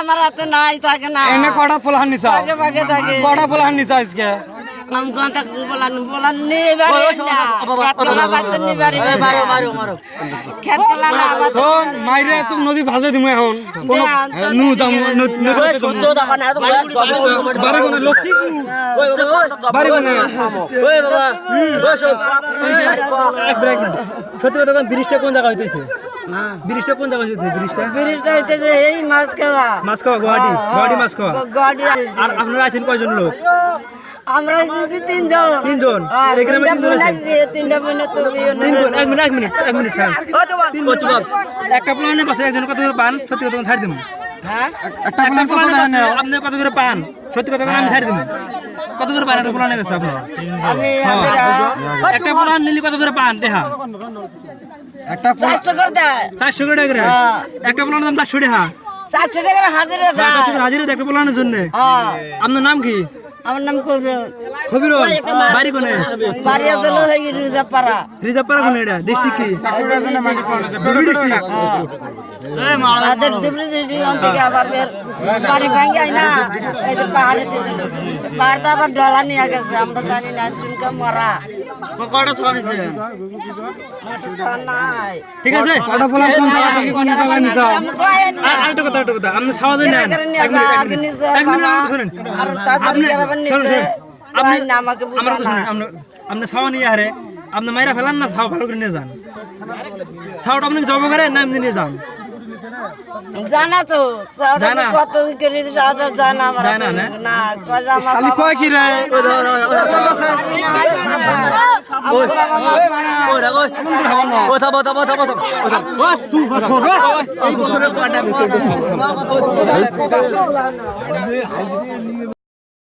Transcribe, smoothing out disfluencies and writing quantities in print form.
আমার হাতে নাই থাকে না এনে কটা পোলাহান নিছা ভাগে থাকে কটা পোলাহান নিছা আজকে নাম কোনটা বলান বলান নেই বাড়ি না খেতলা বাড়তে নি বাড়ি মারো মারো মারো খেতলা না শোন মাইরে তুই নদী ভাজে দিমু এখন কোন নু যাম নদী সহ্য দেখো না তো বাড়ি কোন লক্ষ্মী ওই বাবা বাড়ি কোন ওই বাবা ওই শোন এক ব্রেক সত্যি কথা কোন ব্রিজটা কোন জায়গা হইতেছে না ব্রিজটা কোন জায়গা হইতেছে ব্রিজটা হইতেছে এই মাছ খাওয়া গুয়াহাটি গুয়াহাটি মাছ খাওয়া গুয়াহাটি আর আপনারা আছেন কয়জন লোক আমরা যদি তিনজন এই গ্রামে তিনজন আছেন তিনটা বোন তো এক মিনিট তিন বছর একটা প্লানে পাশে একজন কত করে পান সত্যি কথা ছাড় দিমু হ্যাঁ একটা প্লান কত না আপনি কত করে পান সত্যি কথা আমি ছাড় দিমু কত করে পান একটা প্লানে গেছে আপনার আমি একটা প্লান নিলি কত করে পান দেখা একটা 400 করে দেয় 400 করে টাকা একটা প্লানের দাম 400 টাকা 400 টাকা হাজিরা দেয় 400 টাকা হাজিরা একটা প্লানের জন্য আপনার নাম কি আমার নাম খবির বাড়ি কোনে বাড়ি আছে রিজাপাড়া কোনে এটা ডিস্ট্রিক্ট কি ধুবড়ী ডিস্ট্রিক্ট আমাদের ধুবড়ী ডিস্ট্রিক্ট থেকে আবার বাড়ি ভাঙি আই না এই যে পাহাড়ে দিয়েছিল পাহাড়টা আবার ডলা নিয়ে গেছে আমরা জানি না চুনকা মরা কটা ছড়াইছে নাই ঠিক আছে কটা বলার কোন জায়গা থেকে কোন জায়গা নিছা আরেকটা কথা আপনি সাওয়া দেন এক মিনিট আমাকে শুনেন আর তারপরে যাবেন নিচে আপনি আমাকে আমরা তো শুনেন আপনি সাওয়া নিয়ে আরে আপনি মাইরা ফেলান না সাওয়া ভালো করে নিয়ে যান সাওয়াটা আপনি জব করে না এমনি নিয়ে যান জানা তো জানা কত করে সাজা জানা আমরা জানা না না কজা খালি কয় কি রে ওই ধর ওই